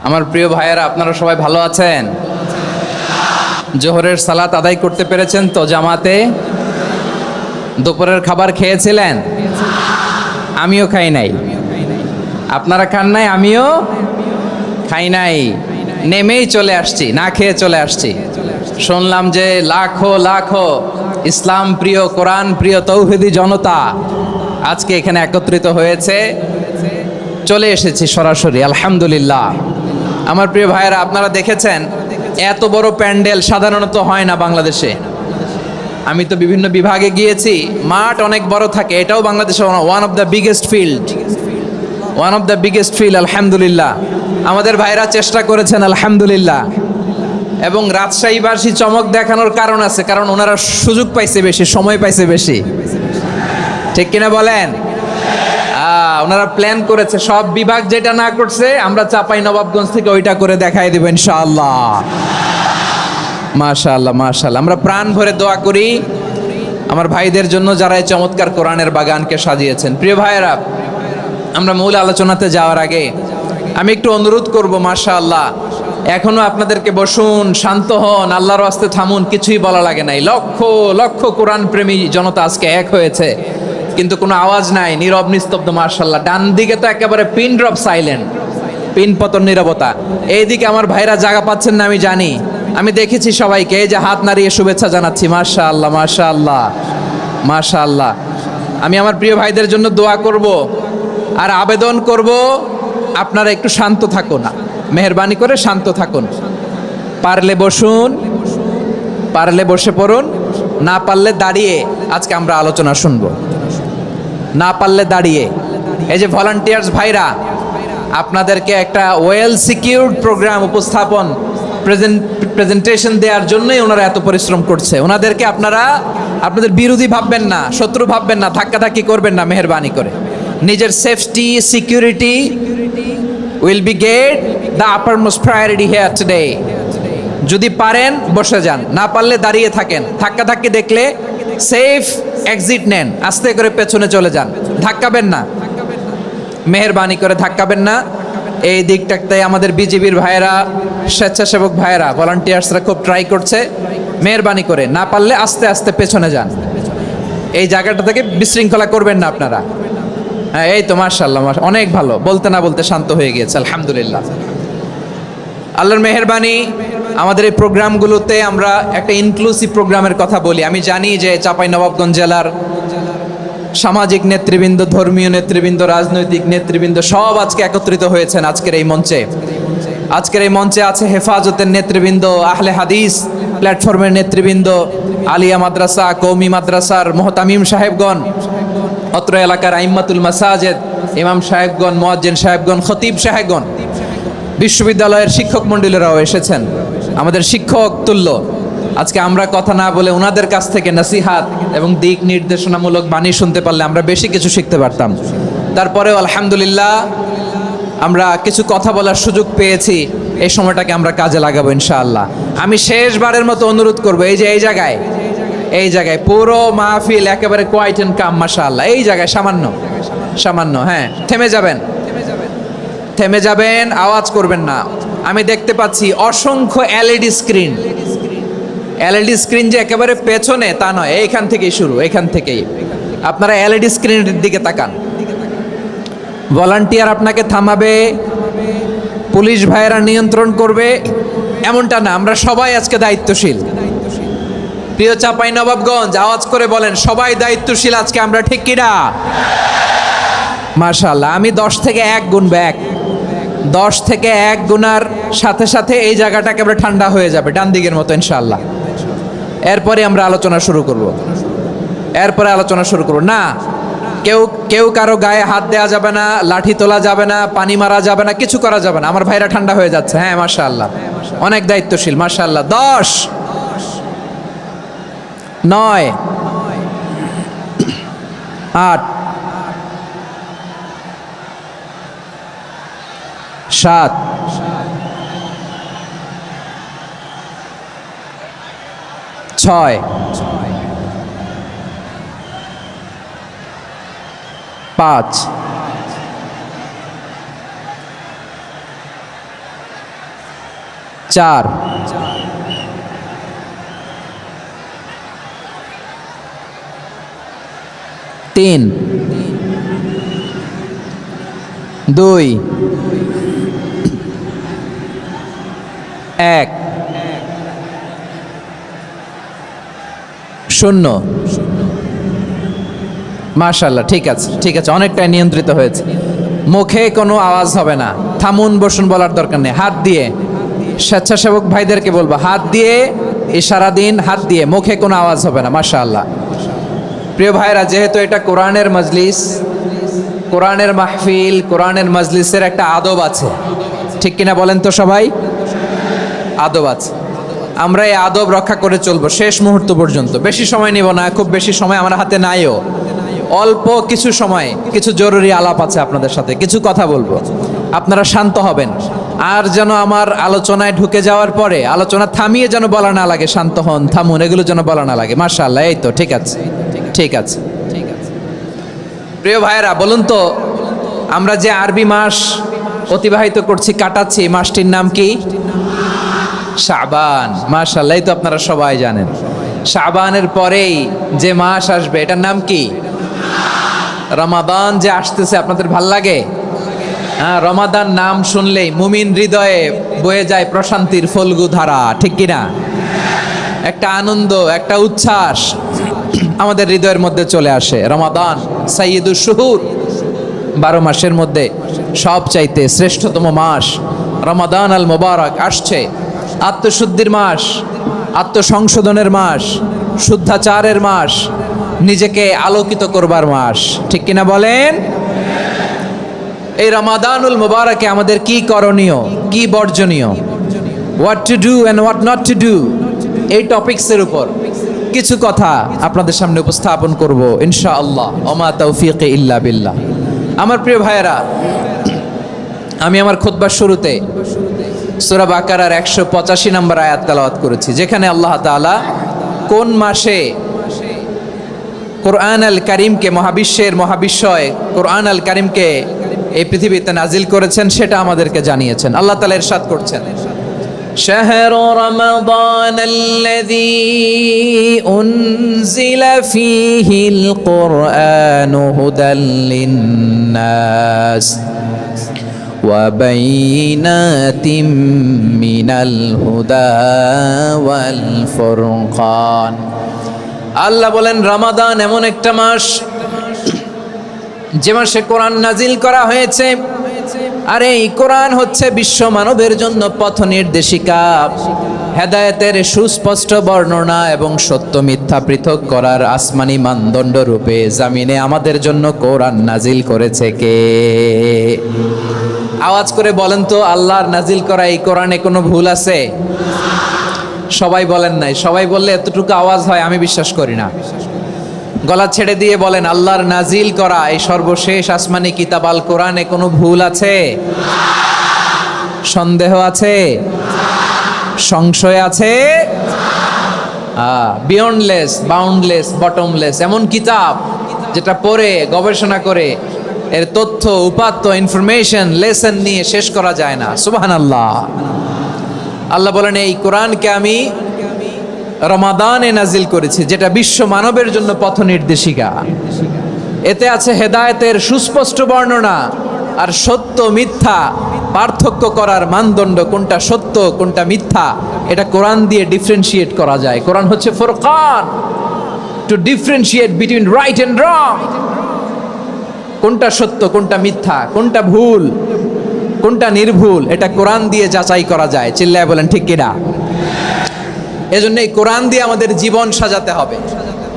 আমার প্রিয় ভাইয়েরা, আপনারা সবাই ভালো আছেন? জোহরের সালাত আদায় করতে পেরেছেন তো জামাতে? দুপুরের খাবার খেয়েছিলেন? আমিও খাই নাই। আপনারা খান নাই, আমিও খাই নাই। নেমেই চলে আসছি, না খেয়ে চলে আসছি। শুনলাম যে লাখো লাখো ইসলাম প্রিয়, কোরআন প্রিয় তৌহিদি জনতা আজকে এখানে একত্রিত হয়েছে। চলে এসেছি সরাসরি, আলহামদুলিল্লাহ। আমার প্রিয় ভাইয়েরা, আপনারা দেখেছেন এত বড় প্যান্ডেল সাধারণত হয় না বাংলাদেশে। আমি তো বিভিন্ন বিভাগে গিয়েছি, মাঠ অনেক বড় থাকে। এটাও বাংলাদেশে one of the biggest field, আলহামদুলিল্লাহ। আমাদের ভাইরা চেষ্টা করেছেন, আলহামদুলিল্লাহ। এবং রাজশাহীবাসী চমক দেখানোর কারণ আছে, কারণ ওনারা সুযোগ পাইছে বেশি, সময় পাইছে বেশি, ঠিক কিনা বলেন? ওনারা প্ল্যান করেছে, সব বিভাগ যেটা না করছে আমরা চাপাই নবাবগঞ্জ থেকে ওইটা করে দেখাই দেব ইনশাআল্লাহ। মাশাআল্লাহ মাশাআল্লাহ। আমরা প্রাণ ভরে দোয়া করি আমার ভাইদের জন্য, যারা এই চমৎকার কোরআনের বাগানকে সাজিয়েছেন। প্রিয় ভাইয়েরা, আমরা মূল আলোচনাতে যাওয়ার আগে আমি একটু অনুরোধ করব, মাশাআল্লাহ, এখনো আপনাদেরকে বসুন, শান্ত হন, আল্লাহর ওয়াস্তে থামুন, কিছুই বলা লাগে নাই। লক্ষ লক্ষ কোরআন প্রেমী জনতা আজকে এক হয়েছে, কিন্তু কোনো আওয়াজ নাই, নীরব নিস্তব্ধ। মাশাআল্লাহ, ডান দিকে তো একেবারে পিন ড্রপ সাইলেন্ট, পিন পতন নীরবতা। এইদিকে আমার ভাইরা জায়গা পাচ্ছেন না, আমি জানি। আমি দেখেছি সবাইকে, এই যে হাত নাড়িয়ে শুভেচ্ছা জানাচ্ছি। মাশাআল্লাহ মাশাআল্লাহ মাশাআল্লাহ। আমি আমার প্রিয় ভাইদের জন্য দোয়া করব আর আবেদন করব, আপনারা একটু শান্ত থাকুন, মেহেরবানি করে শান্ত থাকুন। পারলে বসুন, পারলে বসে পড়ুন, না পারলে দাঁড়িয়ে আজকে আমরা আলোচনা শুনবো। না পারলে দাঁড়িয়ে। এই যে ভলান্টিয়ার্স ভাইরা, আপনাদেরকে একটা ওয়েল সিকিউরড প্রোগ্রাম উপস্থাপন, প্রেজেন্টেশন দেওয়ার জন্যই ওনারা এত পরিশ্রম করছে। ওনাদেরকে আপনারা আপনাদের বিরোধী ভাববেন না, শত্রু ভাববেন না, ধাক্কাধাক্কি করবেন না, মেহেরবানি করে। নিজের safety, security will be get the uppermost priority here today. যদি পারেন বসে যান, না পারলে দাঁড়িয়ে থাকেন। ধাক্কাধাক্কি দেখলে সেফ এক্সিট নেন, আস্তে করে পেছনে চলে যান, ধাক্কাবেন না, মেহেরবানি করে ধাক্কাবেন না। এই দিকটাতে আমাদের বিজিবির ভাইয়েরা, স্বেচ্ছাসেবক ভাইয়েরা, ভলান্টিয়ার্সরা খুব ট্রাই করছে। মেহেরবানি করে না পারলে আস্তে আস্তে পেছনে যান, এই জায়গাটা থেকে বিশৃঙ্খলা করবেন না আপনারা। হ্যাঁ, এই তো মাশাআল্লাহ, অনেক ভালো। বলতে না বলতে শান্ত হয়ে গিয়েছে, আলহামদুলিল্লাহ। আল্লাহর মেহেরবানি। আমাদের এই প্রোগ্রামগুলোতে আমরা একটা ইনক্লুসিভ প্রোগ্রামের কথা বলি। আমি জানি যে চাঁপাইনবাবগঞ্জ জেলার সামাজিক নেতৃবৃন্দ, ধর্মীয় নেতৃবৃন্দ, রাজনৈতিক নেতৃবৃন্দ সব আজকে একত্রিত হয়েছেন আজকের এই মঞ্চে। আজকের এই মঞ্চে আছে হেফাজতের নেতৃবৃন্দ, আহলে হাদিস প্ল্যাটফর্মের নেতৃবৃন্দ, আলিয়া মাদ্রাসা, কওমি মাদ্রাসার মুহতামিম সাহেবগণ, অত্র এলাকার আইম্মাতুল মাসাজিদ, ইমাম সাহেবগণ, মুয়াজ্জিন সাহেবগণ, খতিব সাহেবগণ, বিশ্ববিদ্যালয়ের শিক্ষক মণ্ডলীরাও এসেছেন, আমাদের শিক্ষক তুল্য। আজকে আমরা কথা না বলে ওনাদের কাছ থেকে নসিহাত এবং দিক নির্দেশনামূলক বাণী শুনতে পারলে আমরা বেশি কিছু শিখতে পারতাম। তারপরেও আলহামদুলিল্লাহ আমরা কিছু কথা বলার সুযোগ পেয়েছি। এই সময়টাকে আমরা কাজে লাগাবো ইনশাআল্লাহ। আমি শেষবারের মতো অনুরোধ করব, এই যে এই জায়গায় পুরো মাহফিল একেবারে কোয়াইট এন্ড কাম, মাশাআল্লাহ। এই জায়গায় সামান্য হ্যাঁ, থেমে যাবেন, আওয়াজ করবেন না। আমি দেখতে পাচ্ছি অসংখ্য এলইডি স্ক্রিন, যে একেবারে পেছনে তা নয়, এইখান থেকেই শুরু, এখান থেকেই আপনারা এলইডি স্ক্রিনের দিকে তাকান। ভলান্টিয়ার আপনাকে থামাবে, পুলিশ ভাইয়েরা নিয়ন্ত্রণ করবে, এমনটা না। আমরা সবাই আজকে দায়িত্বশীল। প্রিয় চাঁপাইনবাবগঞ্জ, আওয়াজ করে বলেন, সবাই দায়িত্বশীল আজকে আমরা, ঠিক কিনা? মাশাআল্লাহ। আমি 10 থেকে 1 গুনবো, 10 থেকে 1 গুনার সাথে সাথে এই জায়গাটা একেবারে ঠান্ডা হয়ে যাবে, ডান দিকের মতো ইনশাআল্লাহ। এরপরে আমরা আলোচনা শুরু করব। না, কেউ কারো গায়ে হাত দেওয়া যাবে না, লাঠি তোলা যাবে না, পানি মারা যাবে না, কিছু করা যাবে না। আমার ভাইরা ঠান্ডা হয়ে যাচ্ছে। হ্যাঁ, মাশাআল্লাহ, অনেক দায়িত্বশীল, মাশাআল্লাহ। 10, 9, 8, 7, 6, 5, 4, 3, 2, 1, 0। মাশাআল্লাহ, ঠিক আছে, ঠিক আছে, অনেকটাই নিয়ন্ত্রিত হয়েছে। মুখে কোনো আওয়াজ হবে না, থামুন বসুন বলার দরকার নেই। হাত দিয়ে, স্বেচ্ছাসেবক ভাইদেরকে বলবো, হাত দিয়ে ইশারা দিন, হাত দিয়ে, মুখে কোনো আওয়াজ হবে না। মাশাআল্লাহ। প্রিয় ভাইরা, যেহেতু এটা কোরআনের মজলিস, কোরআনের মাহফিল, কোরআনের মজলিসের একটা আদব আছে, ঠিক কিনা বলেন তো সবাই? আদব আছে, আমরা এই আদব রক্ষা করে চলবো শেষ মুহূর্ত পর্যন্ত। বেশি সময় নিব না, খুব বেশি সময় আমার হাতে নাইও। অল্প কিছু সময় কিছু জরুরি আলাপ আছে আপনাদের সাথে, কিছু কথা বলবো, আপনারা শান্ত হবেন। আর যেন আমার আলোচনায় ঢুকে যাওয়ার পরে আলোচনা থামিয়ে যেন বলা না লাগে শান্ত হন, থামুন, এগুলো যেন বলা না লাগে। মাশাআল্লাহ, এই তো ঠিক আছে, ঠিক আছে, ঠিক আছে। প্রিয় ভাইয়েরা, বলুন তো, আমরা যে আরবি মাস অতিবাহিত করছি, কাটাচ্ছি, মাসটির নাম কি? শাবান। মাশাআল্লাহ, এই তো আপনারা সবাই জানেন। শাবানের পরেই যে মাস আসবে এটার নাম কি? রমাদান যে আসতেছে, আপনাদের ভাল লাগে? হ্যাঁ, রমাদান নাম শুনলেই মুমিন হৃদয়ে বয়ে যায় প্রশান্তির ফল্গু ধারা, ঠিক কিনা? একটা আনন্দ, একটা উচ্ছ্বাস আমাদের হৃদয়ের মধ্যে চলে আসে। রমাদান সাইয়্যিদুশ শুহুর, 12 মাসের মধ্যে সবচাইতে শ্রেষ্ঠতম মাস রমাদান আল মুবারক আসছে। আত্মশুদ্ধির মাস, আত্মসংশোধনের মাস, শুদ্ধাচারের মাস, নিজেকে আলোকিত করবার মাস, ঠিক কিনা বলেন? এই রমাদানুল মুবারকে আমাদের কি করণীয়, কি বর্জনীয়, what to do and what not to do, এই টপিকসের উপর কিছু কথা আপনাদের সামনে উপস্থাপন করব ইনশাআল্লাহ। ওমা তাওফীকি ইল্লা বিল্লাহ। আমার প্রিয় ভাইয়েরা, আমি আমার খুতবার শুরুতে সূরা বাকারার 185 নম্বর আয়াত তেলাওয়াত করেছি, যেখানে আল্লাহ তাআলা কোন মাসে কোরআন আল কারীমকে, মহাবিশ্বের মহাবিশ্বয় কোরআন আল কারীমকে এই পৃথিবীতে নাজিল করেছেন সেটা আমাদেরকে জানিয়েছেন। আল্লাহ তাআলা ইরশাদ করছেন, শাহরু রমাদান আল্লাযী উনজিলা ফীহিল কুরআনু হুদাল লিন-নাস ওয়া বাইনাতিম মিনাল হুদা ওয়াল ফুরকান। আল্লাহ বলেন, রমাদান এমন একটা মাস যে মাসে কোরআন নাজিল করা হয়েছে। আর এই কোরআন হচ্ছে বিশ্ব মানবের জন্য পথ নির্দেশিকা, হেদায়েতের সুস্পষ্ট বর্ণনা এবং সত্য মিথ্যা পৃথক করার আসমানি মানদণ্ড রূপে জামিনে আমাদের জন্য কোরআন নাজিল করেছে কে? আওয়াজ করে বলেন তো, আল্লাহর নাজিল করা এই কোরআনে কোনো ভুল আছে? সবাই বলেন নাই। সবাই বললে এতটুকু আওয়াজ হয় আমি বিশ্বাস করি না। গলা ছেড়ে দিয়ে বলেন, আল্লাহর নাজিল করা এই সর্বশেষ আসমানি কিতাব আল কোরআনে কোনো ভুল আছে? সন্দেহ আছে? সংশয় আছে? বিয়ন্ডলেস, বাউন্ডলেস, বটমলেস, এমন কিতাব যেটা পড়ে গবেষণা করে এর তথ্য, উপাত্ত, ইনফরমেশন, লেসন নিয়ে শেষ করা যায় না। সুবহানাল্লাহ। আল্লাহ বলেন, এই কোরআনকে আমি রমাদানে নাজিল করেছি, যেটা বিশ্ব মানবের জন্য পথ নির্দেশিকা। এতে আছে হেদায়েতের সুস্পষ্ট বর্ণনা আর সত্য মিথ্যা পার্থক্য করার মানদণ্ড, কোনটা সত্য কোনটা মিথ্যা এটা কোরআন দিয়ে ডিফারেন্সিয়েট করা যায়। কোরআন হচ্ছে ফুরকান, to differentiate between right and wrong. কোনটা সত্য, কোনটা মিথ্যা, কোনটা ভুল, কোনটা নির্ভুল, এটা কোরআন দিয়ে যাচাই করা যায়। চিল্লায় বলেন ঠিক কিনা? এজন্য এই কোরআন দিয়ে আমাদের জীবন সাজাতে হবে।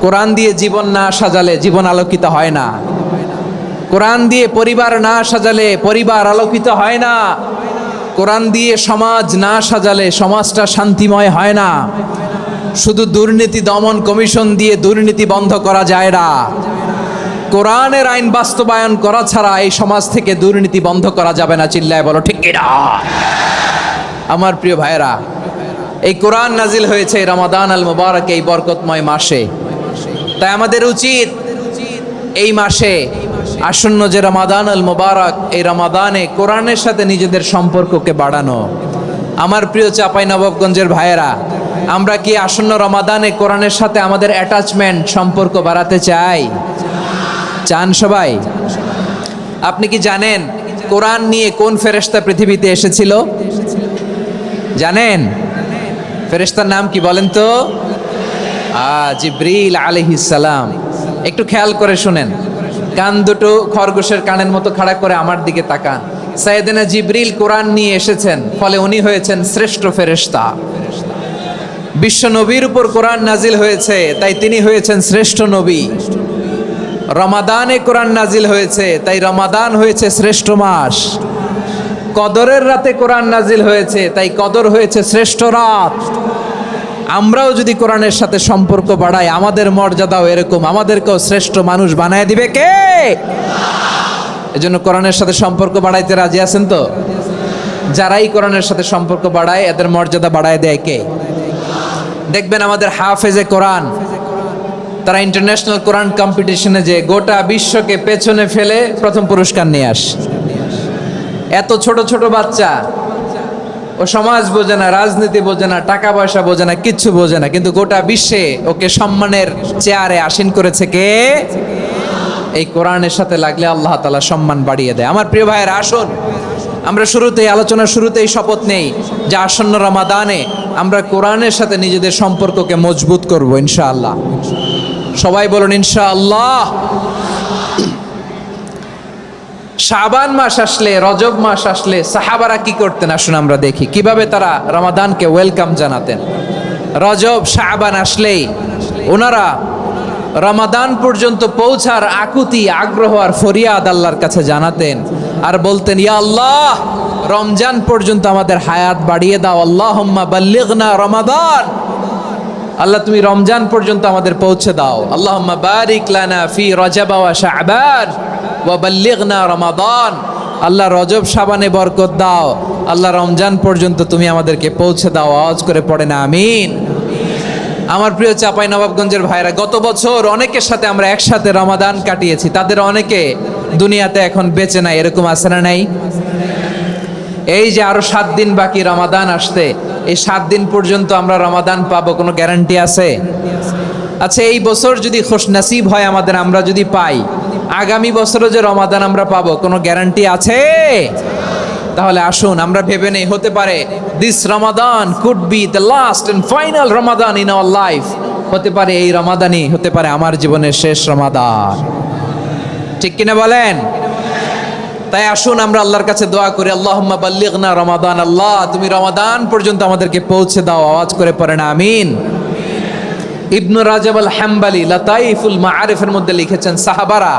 কোরআন দিয়ে জীবন না সাজালে জীবন আলোকিত হয় না। কোরআন দিয়ে পরিবার না সাজালে পরিবার আলোকিত হয় না। কোরআন দিয়ে সমাজ না সাজালে সমাজটা শান্তিময় হয় না। শুধু দুর্নীতি দমন কমিশন দিয়ে দুর্নীতি বন্ধ করা যায় না। কোরআনের আইন বাস্তবায়ন করা ছাড়া এই সমাজ থেকে দুর্নীতি বন্ধ করা যাবে না। চিল্লায় বলো ঠিক কিনা? আমার প্রিয় ভাইয়েরা, এই কোরআন নাজিল হয়েছে রমাদান আল মুবারক, এই বরকতময় মাসে। তাই আমাদের উচিত এই মাসে আসন্ন যে রমাদান আল মুবারক, এই রমাদানে কোরআনের সাথে নিজেদের সম্পর্ককে বাড়ানো, আমার প্রিয় চাঁপাইনবাবগঞ্জের ভাইয়েরা, আমরা কি আসন্ন রমাদানে কোরআনের সাথে আমাদের অ্যাটাচমেন্ট সম্পর্ক বাড়াতে চাই? চান সবাই? আপনি কি জানেন কোরআন নিয়ে কোন ফেরেশতা পৃথিবীতে এসেছিল? জানেন ফেরেশতার নাম কি বলেন তো? জিবরিল আলাইহিস সালাম। একটু খেয়াল করে শুনেন, কান দুটো খরগোশের কানের মতো খাড়া করে আমার দিকে তাকান। সাইয়েদনা জিবরিল কোরআন নিয়ে এসেছেন, ফলে উনি হয়েছেন শ্রেষ্ঠ ফেরেশতা। বিশ্ব নবীর উপর কোরআন নাজিল হয়েছে, তাই তিনি হয়েছেন শ্রেষ্ঠ নবী। রমাদানে কোরআন নাজিল হয়েছে, তাই রমাদান হয়েছে শ্রেষ্ঠ মাস। কদরের রাতে কোরআন নাজিল হয়েছে, তাই কদর হয়েছে শ্রেষ্ঠ রাত। আমরাও যদি কোরআনের সাথে সম্পর্ক বাড়াই, আমাদের মর্যাদাও এরকম, আমাদেরকেও শ্রেষ্ঠ মানুষ বানায় দিবে কে? এজন্য কোরআনের সাথে সম্পর্ক বাড়াইতে রাজি আছেন তো? যারাই কোরআনের সাথে সম্পর্ক বাড়ায়, এদের মর্যাদা বাড়ায় দেয় কে? দেখবেন আমাদের হাফেজে কোরআন, তারা ইন্টারন্যাশনাল কোরআন কম্পিটিশনে যে গোটা বিশ্বকে পেছনে ফেলে প্রথম পুরস্কার নিয়ে আসে। এত ছোট ছোট বাচ্চা, ও সমাজ বোঝে না, রাজনীতি বোঝে না, টাকা পয়সা বোঝে না, কিচ্ছু বোঝে না, কিন্তু গোটা বিশ্বে ওকে সম্মানের চেয়ারে আসীন করেছে কে? এই কোরআনের সাথে লাগলে আল্লাহ তাআলা সম্মান বাড়িয়ে দেয়। আমার প্রিয় ভাইয়েরা, আসুন আমরা শুরুতেই, আলোচনার শুরুতেই শপথ নেই যে আসন্ন রমাদানে আমরা কোরআনের সাথে নিজেদের সম্পর্ককে মজবুত করব ইনশাআল্লাহ। সবাই বলুন ইনশাআল্লাহ। শাবান মাস আসলে, রজব মাস আসলে সাহাবারা কি করতেন? আসুন আমরা দেখি কিভাবে তারা রমাদানকে ওয়েলকাম জানাতেন। রজব শাবান আসলেই ওনারা রমাদান পর্যন্ত পৌঁছার আকুতি, আগ্রহ আর ফরিয়াদ আল্লাহর কাছে জানাতেন আর বলতেন, ইয়া আল্লাহ, রমজান পর্যন্ত আমাদের হায়াত বাড়িয়ে দাও। আল্লাহুম্মা বাল্লিগনা রমাদান, আল্লাহ তুমি রমজান পর্যন্ত আমাদের পৌঁছে দাও। আল্লাহুম্মা বারিক লানা ফি রজব ওয়া শাবান ওয়া বাল্লিগনা রমাদান, আল্লাহ রজব শাবানে বরকত দাও, আল্লাহ রমজান পর্যন্ত তুমি আমাদেরকে পৌঁছে দাও। আওয়াজ করে পড়ে না আমিন। আমার প্রিয় চাঁপাইনবাবগঞ্জের ভাইরা, গত বছর অনেকের সাথে আমরা একসাথে রমাদান কাটিয়েছি, তাদের অনেকে দুনিয়াতে এখন বেঁচে নাই, এরকম আছে না নাই? এই যে আরো 7 দিন বাকি রমাদান আসতে, এই 7 দিন পর্যন্ত আমরা রমাদান পাবো, কোনো গ্যারান্টি আছে? আচ্ছা, এই বছর যদি খুশনসিব হয় আমাদের, আমরা যদি পাই, আগামী বছরও যে রমাদান আমরা পাবো, কোনো গ্যারান্টি আছে? তাহলে আসুন আমরা ভেবে নেই, হতে পারে this Ramadan could be the last and final Ramadan in our life. হতে পারে এই রমাদানই হতে পারে আমার জীবনের শেষ রমাদান। ঠিক কিনা বলেন? তাই আসুন আমরা আল্লাহর কাছে দোয়া করি, আল্লাহুম্মা বাল্লিগনা রমাদান, আল্লাহ তুমি রমাদান পর্যন্ত আমাদেরকে পৌঁছে দাও। আওয়াজ করে পড়েন আমিন। ইবনু রাজব আল হাম্বলি লাতাইফুল মাআরিফের মধ্যে লিখেছেন, সাহাবারা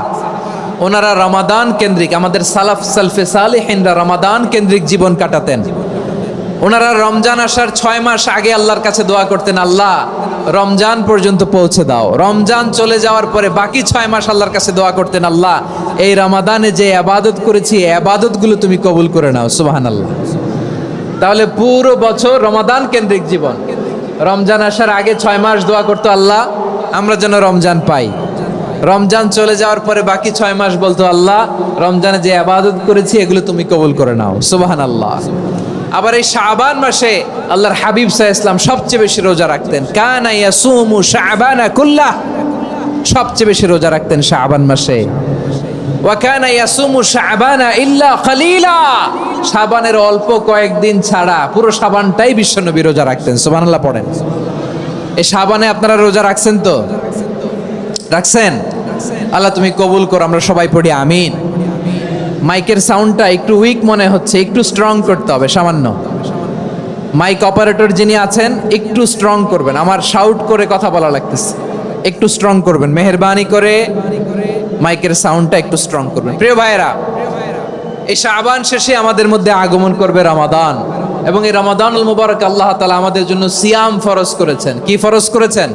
ওনারা রমাদান কেন্দ্রিক, আমাদের সালাফ সালফে সালেহিনরা রমাদান কেন্দ্রিক জীবন কাটাতেন। ওনারা রমজান আসার 6 মাস আগে আল্লাহর কাছে দোয়া করতেন, আল্লাহ রমজান পর্যন্ত পৌঁছে দাও। রমজান চলে যাওয়ার পরে বাকি 6 মাস আল্লাহর কাছে দোয়া করতেন, আল্লাহ এই রমাদানে যে ইবাদত করেছি, এই ইবাদতগুলো তুমি কবুল করে নাও। সুবহানাল্লাহ। তাহলে পুরো বছর রমাদান কেন্দ্রিক জীবন। রমজান আসার আগে 6 মাস দোয়া করতো, আল্লাহ আমরা যেন রমজান পাই। রমজান চলে যাওয়ার পরে বাকি 6 মাস বলতো, আল্লাহ রমজানে যে ইবাদত করেছি এগুলো তুমি কবুল করে নাও। সুবহানাল্লাহ। আবার এই শাবান মাসে আল্লাহর হাবিব সাল্লাল্লাহু আলাইহি ওয়াসাল্লাম সবচেয়ে বেশি রোজা রাখতেন। কানা ইয়াসুমু শাবানা কুল্লাহ, সবচেয়ে বেশি রোজা রাখতেন শাবান মাসে। ওয়া কানা ইয়াসুমু শাবানা ইল্লা কলিলা, শাবানের অল্প কয়েকদিন ছাড়া পুরো শাবানটাই বিশ্বনবী রোজা রাখতেন। সুবহানাল্লাহ পড়েন। এই শাবানে আপনারা রোজা রাখছেন তো? রাখছেন? আল্লাহ তুমি কবুল করো। আমরা সবাই পড়ি আমিন। মাইকের সাউন্ডটা একটু উইক মনে হচ্ছে, একটু স্ট্রং করতে হবে সামান্য। মাইক অপারেটর যিনি আছেন একটু স্ট্রং করবেন, আমার শাউট করে কথা বলা লাগতেছে, একটু স্ট্রং করবেন মেহেরবানি করে। মাইকের সাউন্ডটা একটু স্ট্রং করবেন। প্রিয় ভাইয়েরা, এই শাবান শেষে আমাদের মধ্যে আগমন করবে রমাদান, এবং এই রমাদানুল মুবারক আল্লাহ তাআলা আমাদের জন্য সিয়াম ফরজ করেছেন। কি ফরজ করেছেন?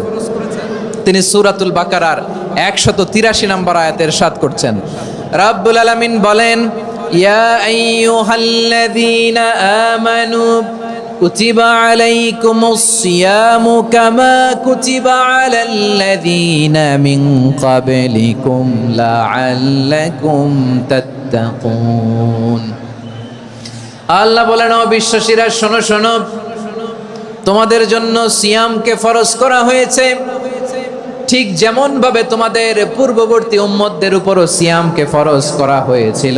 তিনি সূরাতুল বাকারার 183 নম্বর আয়াতে ইরশাদ করছেন, রাব্বুল আলামিন বলেন, ইয়া আইয়ুহাল্লাযীনা আমানু কুতিবা আলাইকুমুস সিয়ামু কামা কুতিবা আলাল্লাযীনা মিন ক্বাবলিকুম লাআল্লাকুম তাত্তাকুন। আল্লাহ বলেন, ও বিশ্বাসীরা শোনো শোনো, তোমাদের জন্য সিয়ামকে ফরজ করা হয়েছে, ঠিক যেমন ভাবে তোমাদের পূর্ববর্তী উম্মতদের উপরও সিয়ামকে ফরজ করা হয়েছিল,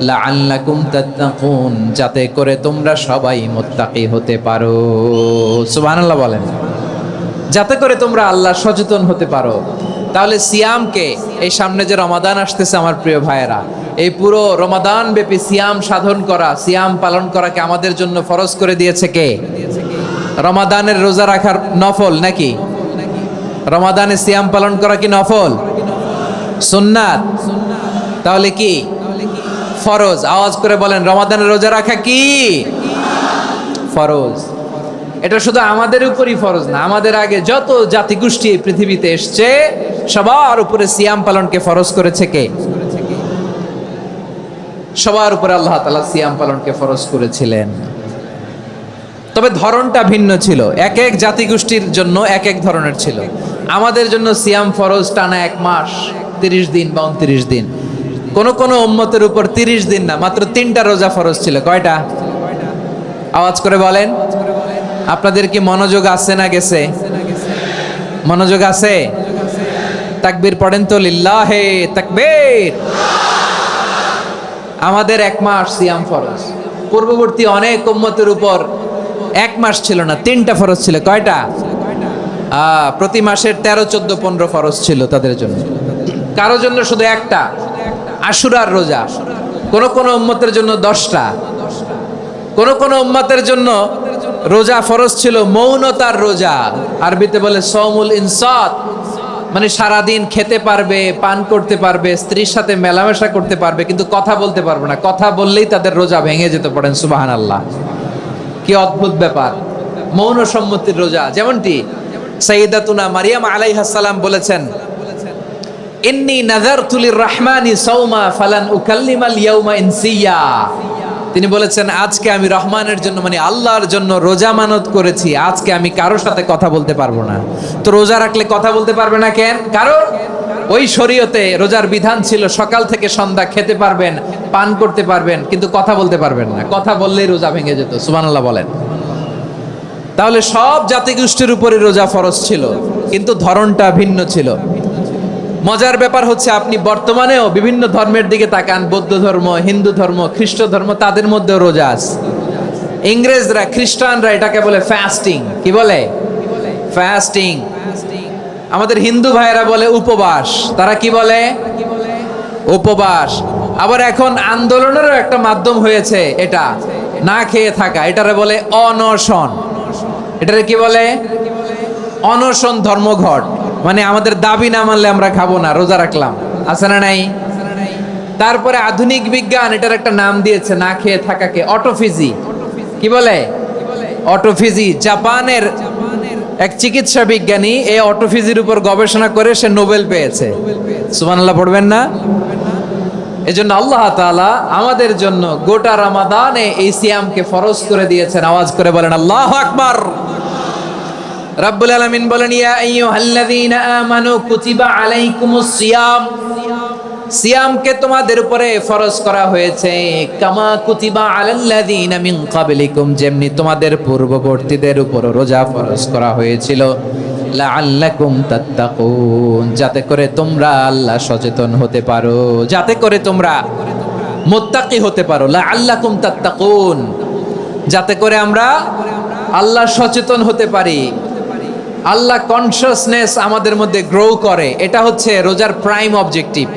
লাআল্লাকুম তাত্তাকুন, যাতে করে তোমরা সবাই মুত্তাকি হতে পারো। সুবহানাল্লাহ বলেন, যাতে করে তোমরা আল্লাহ সচেতন হতে পারো। তাহলে সিয়ামকে, এই সামনে যে রমাদান আসতেছে আমার প্রিয় ভাইয়েরা, এই পুরো রমাদান ব্যাপী সিয়াম সাধন করা, সিয়াম পালন করাকে আমাদের জন্য ফরজ করে দিয়েছে কে? রমাদানের রোজা রাখার নফল নাকি? রমাদানে সিয়াম পালন করা কি নফল? সুন্নাত? তাহলে কি ফরজ? আওয়াজ করে বলেন, রমাদানের রোজা রাখা কি ফরজ? এটা শুধু আমাদের উপরই ফরজ না, আমাদের আগে যত জাতিগোষ্ঠী এই পৃথিবীতে এসছে সবার উপরে সিয়াম পালনকে ফরজ করেছে কে? সবার উপরে আল্লাহ তাআলা সিয়াম পালনকে ফরজ করেছিলেন। তবে ধরনটা ভিন্ন ছিল, এক এক জাতিগোষ্ঠীর জন্য এক এক ধরনের ছিল। আমাদের জন্য সিয়াম ফরজ টানা 1 মাস 30 দিন বা 29 দিন। কোন কোন উম্মতের উপর 30 দিন না, মাত্র 3টা রোজা ফরজ ছিল। কয়টা? আওয়াজ করে বলেন। আপনাদের কি মনোযোগ আছে না গেছে? মনোযোগ আছে? তাকবীর পড়েন তো, লিল্লাহে তাকবীর। আমাদের 1 মাস সিয়াম ফরজ, পূর্ববর্তী অনেক উম্মতের উপর 1 মাস ছিল না, 3টা ফরজ ছিল। কয়টা? প্রতি মাসের 13, 14, 15 ফরজ ছিল তাদের জন্য। কারো জন্য শুধু একটা, আশুরার রোজা। কোন কোন উম্মতের জন্য 10টা। কোন কোন উম্মতের জন্য রোজা ফরজ ছিল মৌনতার রোজা, আরবিতে বলে সওমুল ইনসাত, মানে সারাদিন খেতে পারবে, পান করতে পারবে, স্ত্রীর সাথে মেলামেশা করতে পারবে, কিন্তু কথা বলতে পারবে না। কথা বললেই তাদের রোজা ভেঙে যেতে। পড়েন সুবহানাল্লাহ। কি অদ্ভুত ব্যাপার! মৌন সম্মতির রোজা। যেমনটি সাইয়্যিদাতুনা মারিয়াম আলাইহাস সালাম বলেছেন, ইন্নী নাযারতু লির-রাহমানি সাওমা ফালান উকাল্লিমাল ইয়াওমা ইনসিয়া। তিনি বলেছেন, আজকে আমি রহমানের জন্য, মানে আল্লাহর জন্য রোজা মানত করেছি, আজকে আমি কারোর সাথে কথা বলতে পারবো না। তো রোজা রাখলে কথা বলতে পারবে না কেন? কারণ ওই শরীয়তে রোজার বিধান ছিল সকাল থেকে সন্ধ্যা খেতে পারবেন, পান করতে পারবেন, কিন্তু কথা বলতে পারবেন না। কথা বললেই রোজা ভেঙে যেত। সুবহানাল্লাহ বলেন। তাহলে সব জাতিগোষ্ঠীর উপরে রোজা ফরজ ছিল, কিন্তু ধরনটা ভিন্ন ছিল। মজার ব্যাপার হচ্ছে, আপনি বর্তমানেও বিভিন্ন ধর্মের দিকে তাকান, বৌদ্ধ ধর্ম, হিন্দু ধর্ম, খ্রিস্ট ধর্ম, তাদের মধ্যেও রোজা আছে। ইংরেজরা, খ্রিস্টানরা এটাকে বলে ফাস্টিং। কি বলে? ফাস্টিং। আমাদের হিন্দু ভাইয়েরা বলে উপবাস। তারা কি বলে? উপবাস। আবার এখন আন্দোলনেরও একটা মাধ্যম হয়েছে এটা, না খেয়ে থাকা। এটারে বলে অনশন। এটারে কি বলে? অনশন ধর্মঘট। মানে আমাদের দাবি না মানলে আমরা খাবো না, রোজা রাখলাম। আছে না নাই? তারপরে আধুনিক বিজ্ঞান এটার একটা নাম দিয়েছে না খেয়ে থাকাকে, অটোফিজি। কি বলে? অটোফিজি। জাপানের এক চিকিৎসা বিজ্ঞানী এই অটোফিজির উপর গবেষণা করে সে নোবেল পেয়েছে। সুবহানাল্লাহ পড়বেন না? এজন্য আল্লাহ তাআলা আমাদের জন্য গোটা রমাদানে এই সিয়ামকে ফরজ করে দিয়েছেন। আওয়াজ করে বলেন আল্লাহু আকবার। রাব্বুল আলামিন বলেন, ইয়া আইয়ুহাল্লাযীনা আমানু কুতিবা আলাইকুমুস সিয়াম। সিয়ামকে তোমাদের উপরে ফরজ করা হয়েছে, কামা কুতিবা আলাল্লাযীনা মিন ক্বাবলিকুম, যেমনি তোমাদের পূর্ববর্তীদের উপর রোজা ফরজ করা হয়েছিল, লাআল্লাকুম তাত্তাকুন, যাতে করে তোমরা আল্লাহ সচেতন হতে পারো, যাতে করে তোমরা মুত্তাকি হতে পারো। লাআল্লাকুম তাত্তাকুন, যাতে করে আমরা আল্লাহ সচেতন হতে পারি, আল্লাহ কনসিয়াসনেস আমাদের মধ্যে গ্রো করে। এটা হচ্ছে রোজার prime objective,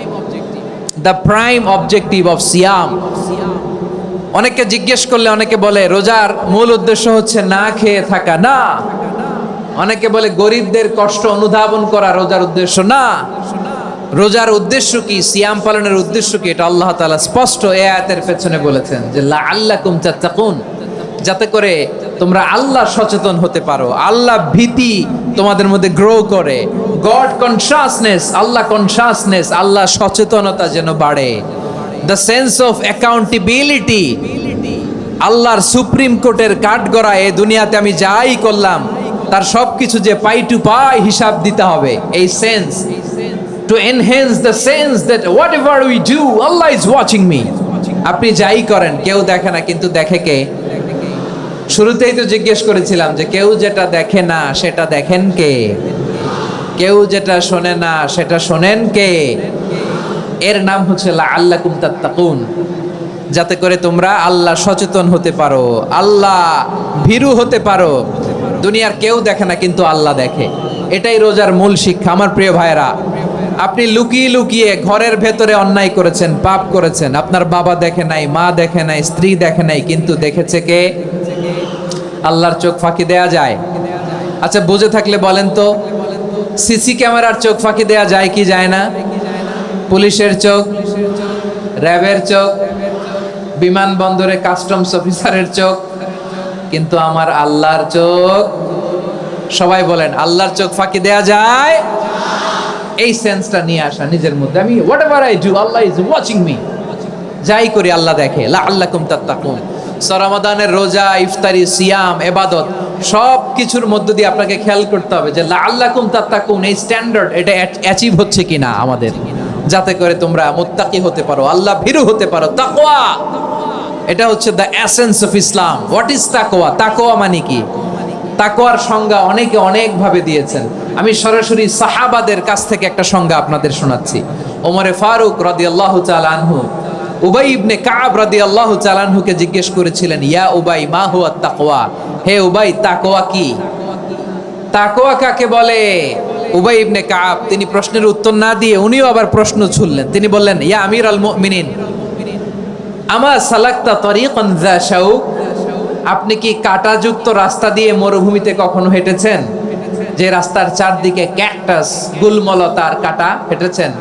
the prime objective of সিয়াম। অনেকে জিজ্ঞেস করলে অনেকে বলে রোজার মূল উদ্দেশ্য হচ্ছে না খেয়ে থাকা। না। অনেকে বলে গরিবদের কষ্ট অনুধাবন করা রোজার উদ্দেশ্য। না। রোজার উদ্দেশ্য কি? সিয়াম পালনের উদ্দেশ্য কি? এটা আল্লাহ তাআলা স্পষ্ট এই আয়াতের পেছনে বলেছেন যে লাআল্লাকুম তাত্তাকুন, যাতে করে তোমরা আল্লাহ সচেতন হতে পারো, আল্লাহ ভীতি তোমাদের মধ্যে গ্রো করে, গড কনসিয়াসনেস, আল্লাহ কনসিয়াসনেস, আল্লাহ সচেতনতা যেন বাড়ে, দ্য সেন্স অফ অ্যাকাউন্টেবিলিটি। আল্লাহর সুপ্রিম কোর্টের কাঠগড়া এই দুনিয়াতে আমি যাই করলাম তার সবকিছু যে পাই টু পাই হিসাব দিতে হবে, এই sense, to enhance the sense that what ever we do Allah is watching me. আপনি যাই করেন কেউ দেখে না, কিন্তু দেখে কে? শুরুতেই তো জিজ্ঞেস করেছিলাম যে কেউ যেটা দেখে না সেটা দেখেন কে? কেউ যেটা শোনে না সেটা শোনেন কে? এর নাম হচ্ছে লাআল্লাকুম তাত্তাকুন, যাতে করে তোমরা আল্লাহ সচেতন হতে পারো, আল্লাহ ভীরু হতে পারো। দুনিয়ার কেউ দেখে না, কিন্তু আল্লাহ দেখে। এটাই রোজার মূল শিক্ষা। আমার প্রিয় ভাইরা, আপনি লুকিয়ে লুকিয়ে ঘরের ভেতরে অন্যায় করেছেন, পাপ করেছেন, আপনার বাবা দেখে নাই, মা দেখে নাই, স্ত্রী দেখে নাই, কিন্তু দেখেছে কে? আল্লাহর চোখ ফাঁকি দেয়া যায়? আচ্ছা, বুঝে থাকলে বলেন তো, সিসি ক্যামেরার চোখ ফাঁকি দেয়া যায় কি যায় না? পুলিশের চোখ, র্যাবের চোখ, বিমানবন্দরে কাস্টমস অফিসারের চোখ, কিন্তু আমার আল্লাহর চোখ? সবাই বলেন, আল্লাহর চোখ ফাঁকি দেয়া যায়? এই সেন্সটা নিয়ে আসা নিজের মধ্যে, আমি what ever I do Allah is watching me, যাই করি আল্লাহ দেখে। লাআল্লাকুম তাত্তাকুন। রমাদানের রোজা, ইফতারি, সিয়াম, ইবাদত সব কিছুর মধ্য দিয়ে আপনাকে খেয়াল করতে হবে যে লাআল্লাকুম তাত্তাকুন এই স্ট্যান্ডার্ড এটা অ্যাচিভ হচ্ছে কিনা আমাদের, যাতে করে তোমরা মুত্তাকি হতে পারো, আল্লাহ ভীরু হতে পারো। তাকওয়া, এটা হচ্ছে the essence of Islam. What is তাকওয়া? তাকওয়া মানে কি? তাকওয়ার সংজ্ঞা অনেকে অনেক ভাবে দিয়েছেন। আমি সরাসরি সাহাবাদের কাছ থেকে একটা সংজ্ঞা আপনাদের শোনাচ্ছি। ওমরে ফারুক রাদিয়াল্লাহু তাআলা আনহু উবাই ইবনে কাব রাদিয়াল্লাহু তাআলা আনহুকে জিজ্ঞেস করেছিলেন, ইয়া উবাই মা হুয়া তাকওয়া? হে উবাই, তাকওয়া কি? তাকওয়া কাকে বলে? উবাই ইবনে কাব তিনি প্রশ্নের উত্তর না দিয়ে উনিও আবার প্রশ্ন ছুড়লেন। তিনি বললেন, ইয়া আমিরাল মুমিনিন, আমা সালাকতা তরিকান যা শাউক? আপনি কি কাঁটাযুক্ত রাস্তা দিয়ে মরুভূমিতে কখনো হেঁটেছেন? যে রাস্তার চারদিকে ক্যাকটাস, গুলমলতার কাঁটা, হেঁটেছেন?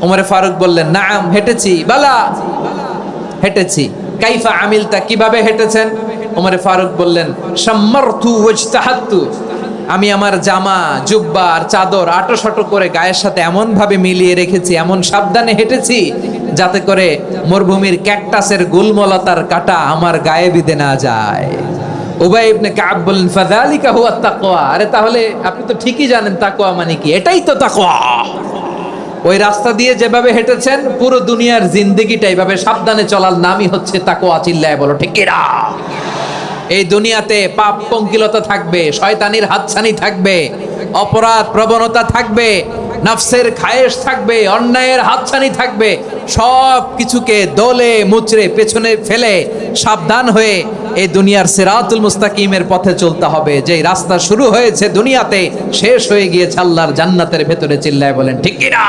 ওমরে ফারুক বললেন, নাম, হেঁটেছি। বালা, হেঁটেছি। কাইফা আমিলতা, কিভাবে হেঁটেছেন? ওমরে ফারুক বললেন, শাম্মারতু ওয়াজতাহাতু, আমি আমার জামা, জুব্বা আর চাদর আটোসাটো করে গায়ের সাথে এমন ভাবে মিলিয়ে রেখেছি, এমন সাবধানে হেঁটেছি যাতে করে মরুভূমির ক্যাকটাসের গুলমলতার কাঁটা আমার গায়ে বিঁধে না যায়। উবাই ইবনে কাব বললেন, ফাযালিকা হুয়া তাকওয়া। আরে তাহলে আপনি তো ঠিকই জানেন তাকওয়া মানে কি, এটাই তো তাকওয়া। ওই রাস্তা দিয়ে যেভাবে হেঁটেছেন, পুরো দুনিয়ার জিন্দেগিটা এইভাবে সাবধানে চলার নামই হচ্ছে তাকওয়া। চিল্লায় বলো ঠিক কিনা? এই দুনিয়াতে পাপ পঙ্কিলতা থাকবে, শয়তানির হাতছানি থাকবে, অপরাধ প্রবণতা থাকবে, নফসের খায়েশ থাকবে, অন্যায়ের হাতছানি থাকবে। সব কিছুকে দলে মুচড়ে পেছনে ফেলে সাবধান হয়ে এই দুনিয়ার সিরাতুল মুস্তাকিমের পথে চলতে হবে। যেই রাস্তা শুরু হয়েছে দুনিয়াতে, শেষ হয়ে গিয়েছে আল্লাহর জান্নাতের ভেতরে। চিল্লায় বলেন ঠিক কিনা?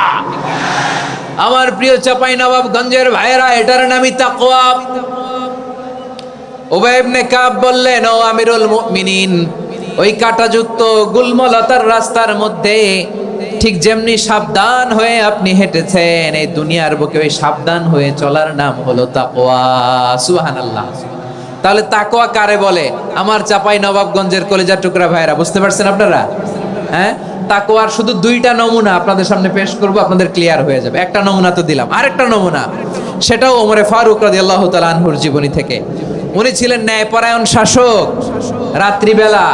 আমার প্রিয় চাঁপাইনবাবগঞ্জের ভাইয়েরা, এটার নামই তাকওয়া। উবাই ইবনে কাব বললেন, ও আমিরুল মুমিনিন, ওই কাঁটাযুক্ত গুলমলতার রাস্তার মধ্যে ঠিক যেমনি সাবধান হয়ে আপনি হেঁটেছেন, এই দুনিয়ার বুকে ওই সাবধান হয়ে চলার নাম হলো তাকওয়া। সুবহানাল্লাহ। তাহলে তাকওয়া কারে বলে? আমার চাঁপাইনবাবগঞ্জের কলিজার টুকরা ভাইয়েরা, বুঝতে পারছেন আপনারা? হ্যাঁ, তাকওয়ার শুধু দুইটা নমুনা আপনাদের সামনে পেশ করব, আপনাদের ক্লিয়ার হয়ে যাবে। একটা নমুনা তো দিলাম, আরেকটা নমুনা, সেটাও ওমরে ফারুক রাদিয়াল্লাহু তাআলা আনহুর জীবনী থেকে। উনি ছিলেন ন্যায়পরায়ণ শাসক। রাত্রিবেলা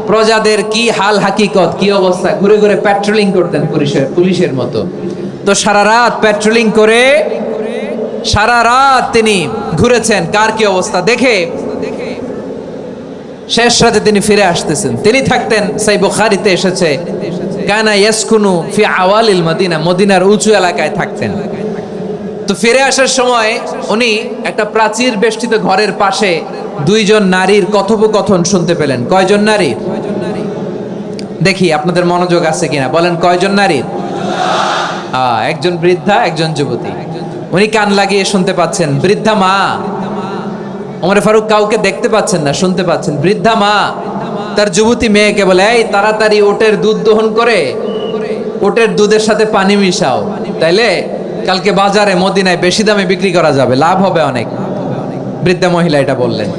প্রজাদের কি হাল হাকিকত, কি অবস্থা, ঘুরে ঘুরে প্যাট্রোলিং করতেন পুলিশের মতো। তো সারা রাত প্যাট্রোলিং করে সারা রাত তিনি ঘুরেছেন কার কি অবস্থা দেখে। শেষ রাতে তিনি ফিরে আসতেছেন। তিনি থাকতেন, সাই বুখারীতে এসেছে, কানা ইয়াসকুনু ফি আওয়ালিল মদিনা, মদিনার উঁচু এলাকায় থাকতেন। তো ফিরে আসার সময় উনি একটা প্রাচীর বেষ্টিত ঘরের পাশে দুইজন নারীর কথোপকথন শুনতে পেলেন। কয়জন নারীর? দেখি আপনাদের মনোযোগ আছে কিনা, বলেন কয়জন নারীর? একজন বৃদ্ধা, একজন যুবতী। উনি কান লাগিয়ে শুনতে পাচ্ছেন। বৃদ্ধা মা, ওমর ফারুক কাউকে দেখতে পাচ্ছেন না, শুনতে পাচ্ছেন। বৃদ্ধা মা তার যুবতী মেয়েকে বলে, এই তাড়াতাড়ি ওটের দুধ দহন করে ওটের দুধের সাথে পানি মিশাও, তাইলে কালকে বাজারে মদিনায় বেশি দামে বিক্রি করা যাবে, লাভ হবে অনেক। বৃদ্ধা মহিলা এটা বললেন।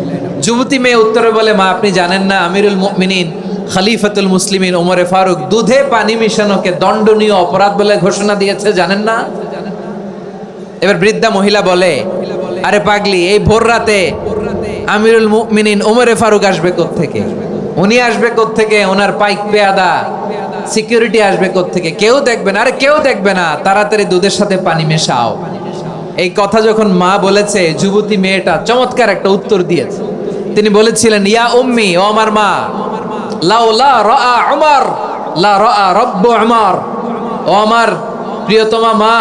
যুবতী মেয়ে উত্তরে বলে, মা আপনি জানেন না আমিরুল মুমিনিন খলিফাতুল মুসলিমিন ওমরে ফারুক দুধে পানি মিশানোকে দণ্ডনীয় অপরাধ বলে ঘোষণা দিয়েছে, জানেন না? এবার বৃদ্ধা মহিলা বলে, আরে পাগলি, এই ভোর রাতে আমিরুল মুমিনিন ওমরে ফারুক আসবে কোত্থেকে? উনি আসবে কোত্থেকে? ওনার পাইক পেয়াদা সিকিউরিটি আসবে কোত্থেকে? কেউ দেখবে না। আরে কেউ দেখবে না, তাড়াতাড়ি দুধের সাথে পানি মেশাও। এই কথা যখন মা বলেছে, যুবতী মেয়েটা চমৎকার একটা উত্তর দিয়েছে। তিনি বলেছিলেন, ইয়া উম্মি, ও আমার মা, লাউলা রাআ উমর লা রাআ রব্বু উমর। ও আমার প্রিয়তমা মা,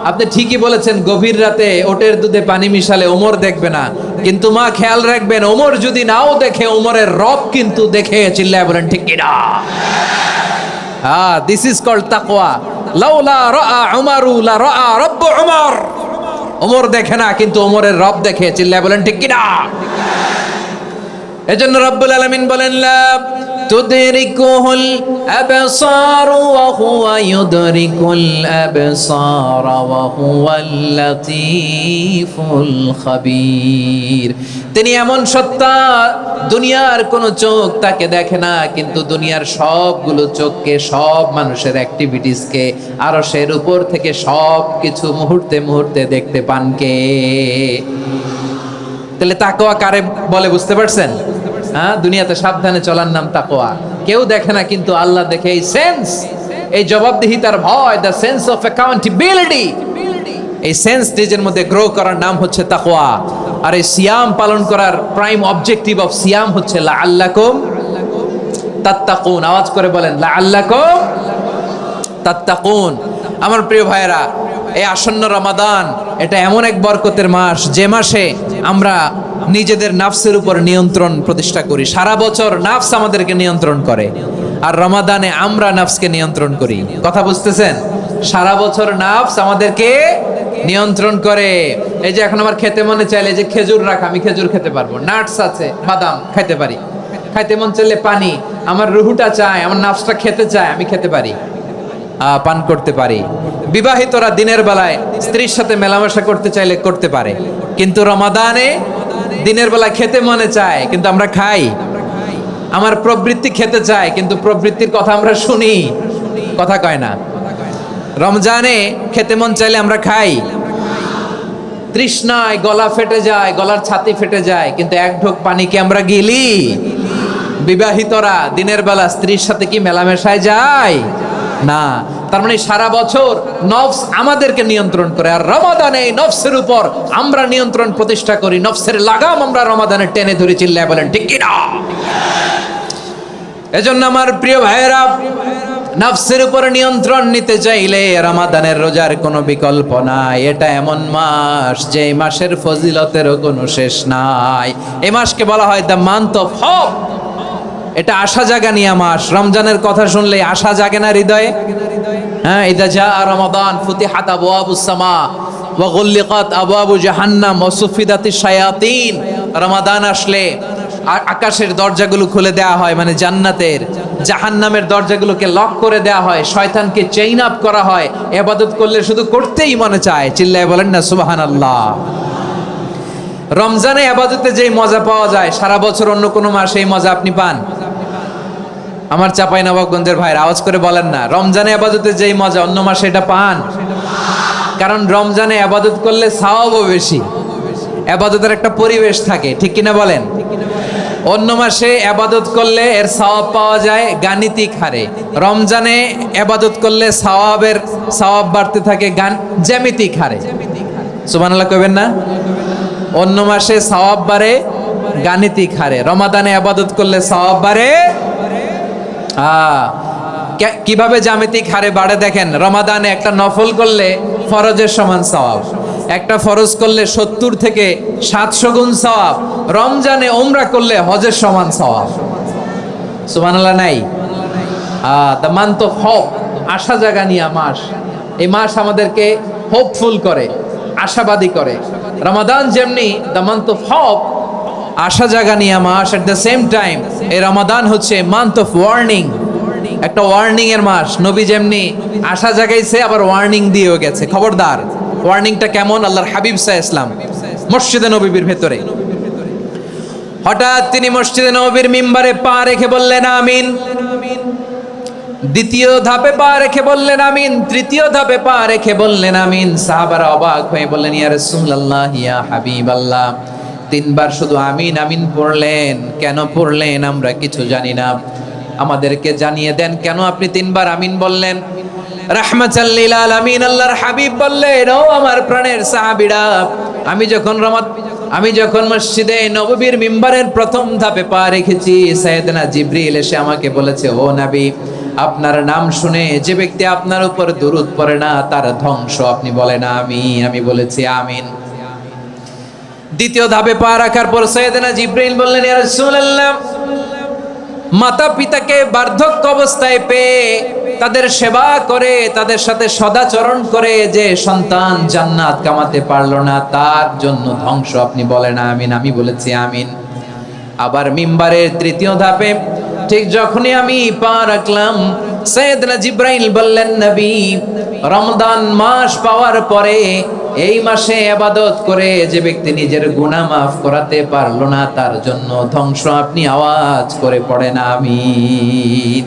আপনি ঠিকই বলেছেন, গভীর রাতে ওটের দুধে পানি মিশালে ওমর দেখবে না, কিন্তু মা খেয়াল রাখবেন, ওমর যদি নাও দেখে, ওমরের রব কিন্তু দেখে। চিল্লায় বলেন ঠিক কিনা? দিস ইজ কল্ড তাকওয়া। লাউলা রাআ উমরু লা রাআ রব্বু উমর। ওমর দেখে না, কিন্তু ওমরের রব দেখে। চিল্লায় বলেন ঠিক কিনা? এজন্য রব্বুল আলামিন বলেন, লা তুদরিকুহুল আবসার ওয়া হুয়া ইউদরিকুল আবসার ওয়া হুয়াল লাতীফুল খাবীর। তিনি এমন সত্তা, দুনিয়ার কোনো চোখ তাকে দেখে না, কিন্তু দুনিয়ার সবগুলো চোখকে, সব মানুষের অ্যাক্টিভিটিসকে আরশের উপর থেকে সব কিছু মুহূর্তে মুহূর্তে দেখতে পান কে? তাহলে তাকওয়া কারে বলে বুঝতে পারছেন? দুনিয়াতে সাবধানে চলার নাম তাকওয়া। কেউ দেখে না, কিন্তু আল্লাহ দেখে। এই সেন্স, এই জবাবদিহিতার ভয়, দ্য সেন্স অফ অ্যাকাউন্টেবিলিটি, এই সেন্স নিজের মধ্যে গ্রো করার নাম হচ্ছে তাকওয়া। আর এই সিয়াম পালন করার প্রাইম অবজেক্টিভ অফ সিয়াম হচ্ছে লাআল্লাকুম তাত্তাকুন। আওয়াজ করে বলেন, লাআল্লাকুম তাত্তাকুন। আমার প্রিয় ভাইয়েরা, এই আসন্ন রমাদান, এটা এমন এক বরকতের মাস, যে মাসে আমরা নিজেদের নাফসের উপর নিয়ন্ত্রণ প্রতিষ্ঠা করি। সারা বছর নাফস আমাদেরকে নিয়ন্ত্রণ করে, আর রমাদানে আমরা নাফসকে নিয়ন্ত্রণ করি। কথা বুঝতেছেন? সারা বছর নাফস আমাদেরকে নিয়ন্ত্রণ করে। এই যে এখন আমার খেতে মনে চাইলে, যে খেজুর রাখ, আমি খেজুর খেতে পারবো, নাটস আছে, বাদাম খাইতে পারি। খাইতে মন চাইলে পানি, আমার রুহুটা চায়, আমার নাফসটা খেতে চায়, আমি খেতে পারি, পান করতে পারি। বিবাহিতরা দিনের বেলায় স্ত্রীর সাথে মেলামেশা করতে চাইলে করতে পারে, কিন্তু রমাদানে দিনের বেলা খেতে মনে চায়, কিন্তু আমরা খাই। আমার প্রবৃত্তি খেতে চায়, কিন্তু প্রবৃত্তির কথা আমরা শুনি, কথা কয় না। রমজানে খেতে মন চাইলে আমরা খাই, তৃষ্ণায় গলা ফেটে যায়, গলার ছাতি ফেটে যায়, কিন্তু এক ঢোক পানি কি আমরা গিলি? বিবাহিতরা দিনের বেলা স্ত্রীর সাথে কি মেলামেশায় যায়? না। তার মানে সারা বছর নফস আমাদেরকে নিয়ন্ত্রণ করে, আর রমাদানে নফসের উপর আমরা নিয়ন্ত্রণ প্রতিষ্ঠা করি। নফসের লাগাম আমরা রমাদানে টেনে ধরে। চিল্লায় বলেন ঠিক কিনা? এজন্য আমার প্রিয় ভাইয়েরা, নফসের উপর নিয়ন্ত্রণ নিতে চাইলে রমাদানের রোজার কোনো বিকল্প নাই। এটা এমন মাস, যে মাসের ফজিলতেরও কোনো শেষ নাই। এই মাসকে বলা হয় দ্য মান্থ অফ হোপ। এটা আশা জাগানিয়া মাস। রমজানের কথা শুনলে আশা জাগে না হৃদয়ে? হ্যাঁ, ইদা জা রমাদান ফুতিহাত আবওয়াবুস সামা ওয়া গুল্লিকাত আবওয়াবু জাহান্নাম ওয়া সুফিদাতিশ শায়াতিন। রমাদান আসলে আকাশের দরজাগুলো খুলে দেওয়া হয়, মানে জান্নাতের। জাহান্নামের দরজাগুলোকে লক করে দেওয়া হয়, শয়তানকে চেইন আপ করা হয়। ইবাদত করলে শুধু করতেই মনে চায়। চিল্লায় বলেন না সুবহানাল্লাহ। রমজানে ইবাদতে যেই মজা পাওয়া যায়, সারা বছর অন্য কোনো মাসে এই মজা আপনি পান? আমার চাঁপাইনবাবগঞ্জের ভাইরা আওয়াজ করে বলেন না, রমজানে ইবাদতে যেই মজা অন্য মাসে এটা পান? কারণ রমজানে ইবাদত করলে সওয়াবও বেশি, ইবাদতের একটা পরিবেশ থাকে, ঠিক কিনা বলেন? অন্য মাসে ইবাদত করলে এর সওয়াব পাওয়া যায় গাণিতিক হারে, রমজানে ইবাদত করলে সওয়াব বাড়তে থাকে জ্যামিতিক হারে। সুবহানাল্লাহ কইবেন না? অন্য মাসে সওয়াব বাড়ে গাণিতিক হারে, রমাদানে ইবাদত করলে সওয়াব বাড়ে কিভাবে জ্যামিতিক হারে বাড়ে দেখেন। রমাদানে একটা নফল করলে ফরজের সমান সওয়াব, একটা ফরজ করলে 70 থেকে 700 গুণ সওয়াব। রমজানে উমরা করলে হজের সমান সওয়াব। সুবহানাল্লাহ নাই? দ্য মান্থ অফ হোপ, আশা জাগানিয়া মাস। এই মাস আমাদেরকে হোপফুল করে, আশাবাদী করে। রমাদান যেমনি দ্য মান্থ অফ হোপ, আশা জাগানিয়া মাস, এট দ্য সেম টাইম এই রমাদান হচ্ছে মান্থ অফ ওয়ার্নিং, একটা ওয়ার্নিং এর মাস। নবী যেমনি আশা জাগাইছে, আবার ওয়ার্নিং দিয়েও গেছে, খবরদার। ওয়ার্নিংটা কেমন? আল্লাহর হাবিব সাল্লাল্লাহু আলাইহি ওয়াসাল্লাম মসজিদে নববীর ভেতরে, হঠাৎ তিনি মসজিদে নববীর মিম্বারে পা রেখে বললেন আমিন। দ্বিতীয় ধাপে পা রেখে বললেন আমিন, তৃতীয় ধাপে পা রেখে বললেন আমিন। সাহাবারা অবাক হয়ে বললেন, ইয়া রাসূলুল্লাহ, ইয়া হাবিবাল্লাহ, 3 বার শুধু আমিন আমিন পড়লেন, কেন পড়লেন আমরা কিছু জানি না, আমাদেরকে জানিয়ে দেন কেন আপনি 3 বার আমিন বললেন। রাহমাতাল লিল আলামিন আল্লাহর হাবিব বললেন, ও আমার প্রাণের সাহাবীরা, আমি যখন মসজিদে নববীর মিম্বারের প্রথম ধাপে পা রেখেছি, সাইয়েদনা জিবরিল এসে আমাকে বলেছে, ও নবী, আপনার নাম শুনে যে ব্যক্তি আপনার উপর দুরূদ পড়ে না তার ধ্বংস। আপনি বলেন আমিন। আমি বলেছি আমিন। দ্বিতীয় ধাপে পা রাখার পর সাইয়েদনা জিবরিল বললেন, ইয়া রাসূলুল্লাহ, মাতা পিতাকে বার্ধক্য অবস্থায় পেয়ে তাদের সেবা করে, তাদের সাথে সদাচরণ করে যে সন্তান জান্নাত কামাতে পারলো না তার জন্য ধ্বংস। আপনি বলেন আমিন। আমি বলেছি আমিন। আবার মিম্বারের তৃতীয় ধাপে ঠিক যখনই আমি পা রাখলাম, সাইয়েদনা জিবরাইল বললেন, নবী, রমজান মাস পাওয়ার পরে এই মাসে ইবাদত করে যে ব্যক্তি নিজের গুনাহ মাফ করাতে পারলো না তার জন্য ধ্বংস। আপনি আওয়াজ করে পড়েন আমিন।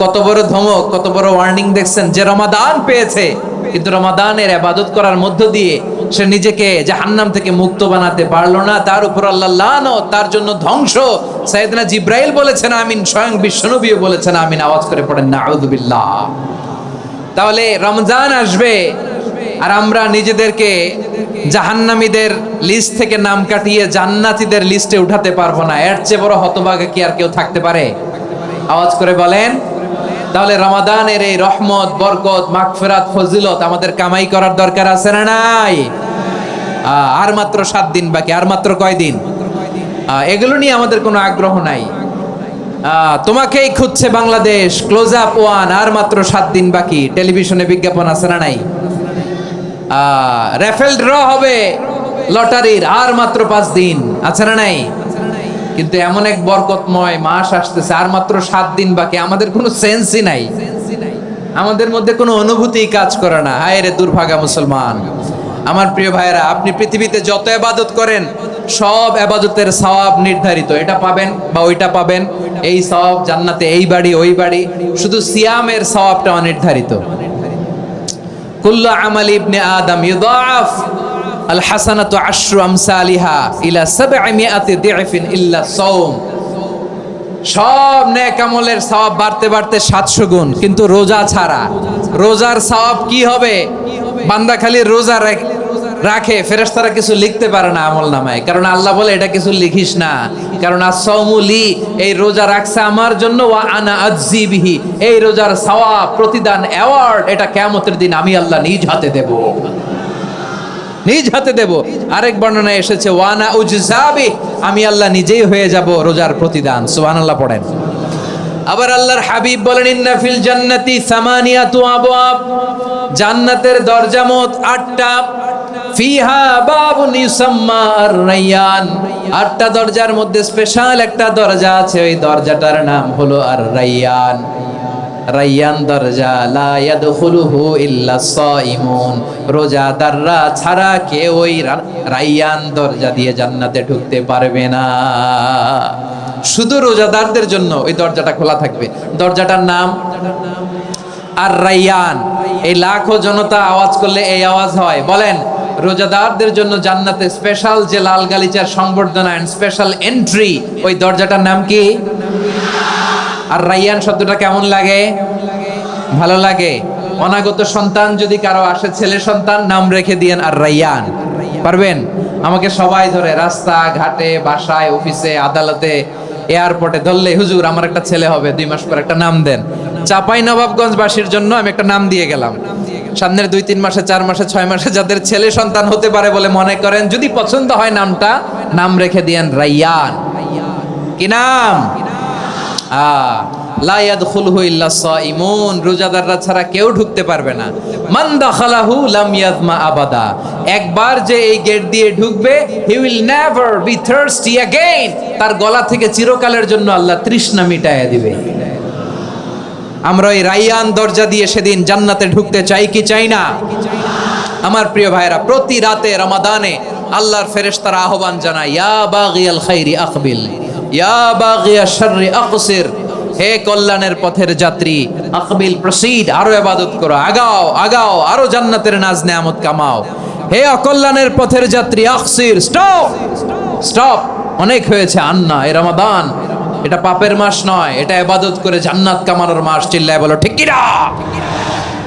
কত বড় ধমক, কত বড় ওয়ার্নিং দেখছেন! যে রমাদান পেয়েছে কিন্তু রমাদানের ইবাদত করার মধ্য দিয়ে সে নিজেকে জাহান্নাম থেকে মুক্ত বানাতে পারলো না, তার উপর আল্লাহ লানত, তার জন্য ধ্বংস। সাইয়েদনা জিবরাইল বলেছেন আমিন, স্বয়ং বিশ্বনবীও বলেছেন আমিন। আওয়াজ করে পড়েন নাউযুবিল্লাহ। তাহলে রমজান আসবে আর আমরা নিজেদেরকে জাহান্নামীদের লিস্ট থেকে নাম কাটিয়ে জান্নাতীদের লিস্টে উঠাতে পারবো না। এর চেয়ে বড় হতভাগা কি আর কেউ থাকতে পারে? আওয়াজ করে বলেন। তাহলে রমাদানের এই রহমত, বরকত, মাগফিরাত, ফজিলত আমাদের কামাই করার দরকার আছে না নাই? আর মাত্র 7 দিন বাকি। আর মাত্র কয় দিন? এগুলো নিয়ে আমাদের কোনো আগ্রহ নাই। তোমাকেই খুঁজছে বাংলাদেশ, ক্লোজ আপ 1, আর মাত্র 7 দিন বাকি। টেলিভিশনে বিজ্ঞাপন আছে না নাই? রেফেল ড্র হবে লটারির, আর মাত্র 5 দিন, আছে না নাই? কিন্তু এমন এক বরকতময় মাস আসতেছে, আর মাত্র 7 দিন বাকি। আমাদের কোনো সেন্সই নাই, আমাদের মধ্যে কোনো অনুভূতি কাজ করে না। হায় রে দুর্ভাগা মুসলমান! আমার প্রিয় ভাইরা, আপনি পৃথিবীতে যত ইবাদত করেন সব ইবাদতের সওয়াব নির্ধারিত। এটা পাবেন বা ওইটা পাবেন, এই সওয়াব জান্নাতে, এই বাড়ি ওই বাড়ি। শুধু সিয়ামের সওয়াবটা অনির্ধারিত। কুল্লু আমালি ইবনে আদম ইউদাআফ আল হাসানাতু আশরু আমসালিহা ইলা 700 দি'ফিন ইল্লা সাওম। সব নেক আমলের সওয়াব বাড়তে বাড়তে 700 গুণ, কিন্তু রোজা ছাড়া। রোজার সওয়াব কি হবে? বান্দা খালি রোজা রাখে, ফেরেশতারা কিছু লিখতে পারে না আমলনামায়, কারণ আল্লাহ বলে এটা কিছু লিখিস না, কারণ as-সাওমু লি, এই রোজা রাখছে আমার জন্য, ওয়া আনা আজজি বিহি, এই রোজার সওয়াব, প্রতিদান, অ্যাওয়ার্ড এটা কিয়ামতের দিন আমি আল্লাহ নিজ হাতে দেব, নিজ হাতে দেব। আরেক বর্ণনায় এসেছে ওয়ানা উজজাবি, আমি আল্লাহ নিজেই হয়ে যাব রোজার প্রতিদান। সুবহানাল্লাহ পড়েন। আবার আল্লাহর হাবিব বলেন, ইন্না ফিল জান্নাতি সামানিয়াতু আবওয়াব, জান্নাতের দরজা মোট 8টা। ফিহা বাবুন ইউসাম্মা আর-রায়্যান, 8টা দরজার মধ্যে স্পেশাল একটা দরজা আছে, ওই দরজাটার নাম হলো আর-রায়্যান। রায়্যান দরজা, লা ইয়াদখুলুহু ইল্লা সাইমুন, রোজাদাররা ছাড়া কেউ ওই রায়্যান দরজা দিয়ে জান্নাতে ঢুকতে পারবে না। শুধু রোজাদারদের জন্য ওই দরজাটা খোলা থাকবে। দরজাটার নাম আর-রায়্যান। এই লাখো জনতা আওয়াজ করলে এই আওয়াজ হয়। বলেন, রোজাদারদের জন্য জান্নাতে স্পেশাল যে লাল গালিচার সংবর্ধনা এন্ড স্পেশাল এন্ট্রি, ওই দরজাটার নাম কি? আর রায়্যান শব্দটা কেমন লাগে? ভালো লাগে। অনাগত সন্তান যদি কারো আসে, ছেলে সন্তান, নাম রেখে দিয়েন আর রায়্যান। পারবেন? আমাকে সবাই ধরে রাস্তা ঘাটে, বাসায়, অফিসে, আদালতে, এয়ারপোর্টে ধরলে, হুজুর আমার একটা ছেলে হবে 2 মাস পর, একটা নাম দেন। চাঁপাইনবাবগঞ্জবাসীর জন্য আমি একটা নাম দিয়ে গেলাম। সামনের 2-3 মাসে, 4 মাসে, 6 মাসে যাদের ছেলে সন্তান হতে পারে বলে মনে করেন, যদি পছন্দ হয় নামটা, নাম রেখে দিয়েন রায়্যান। কি নাম? লা ইয়াদখুলুহু ইল্লা সাইমুন, রোজাদাররা ছাড়া কেউ ঢুকতে পারবে না। মান দাখালাহু লাম ইয়াযমা আবাদা, একবার যে এই গেট দিয়ে ঢুকবে, he will never be thirsty again, তার গলা থেকে চিরকালের জন্য আল্লাহ তৃষ্ণা মিটায়া দিবে। আমরা এই রায়্যান দরজা দিয়ে সেদিন জান্নাতে ঢুকতে চাই কি চাই না? আমার প্রিয় ভাইরা, প্রতি রাতে রমাদানে আল্লাহর ফেরেশতারা আহ্বান জানায়, ইয়া বাগিয়াল খাইরি আকবিল, ইয়া বাগিয়াশ শাররি আকসির, হে কল্যাণের পথের যাত্রী, আকবিল, প্রসিড, আরো ইবাদত করো, আগাও আগাও, আরো জান্নাতের নাজ নেয়ামত কামাও। হে অকল্যাণের পথের যাত্রী, আকসির, স্টপ স্টপ, অনেক হয়েছে। আন্না, এ রমাদান এটা পাপের মাস নয়, এটা ইবাদত করে জান্নাত কামানোর মাস। চিল্লায় বলো ঠিক কি না?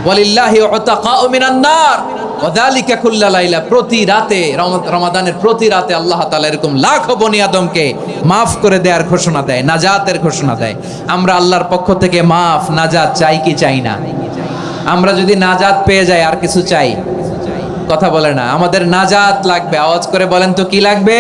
ওয়ালিল্লাহি উতাকাউ মিনান নার ওয়া যালিকা কুল্লা লাইলা। প্রতি রাতে রমাদানের প্রতি রাতে আল্লাহ তাআলা এরকম লাখো বনি আদমকে মাফ করে দেওয়ার ঘোষণা দেয়, নাজাতের ঘোষণা দেয়। আমরা আল্লাহর পক্ষ থেকে মাফ নাজাত চাই কি চাই না? আমরা যদি নাজাত পেয়ে যাই আর কিছু চাই? কথা বলে না। আমাদের নাজাত লাগবে। আওয়াজ করে বলেন তো কি লাগবে?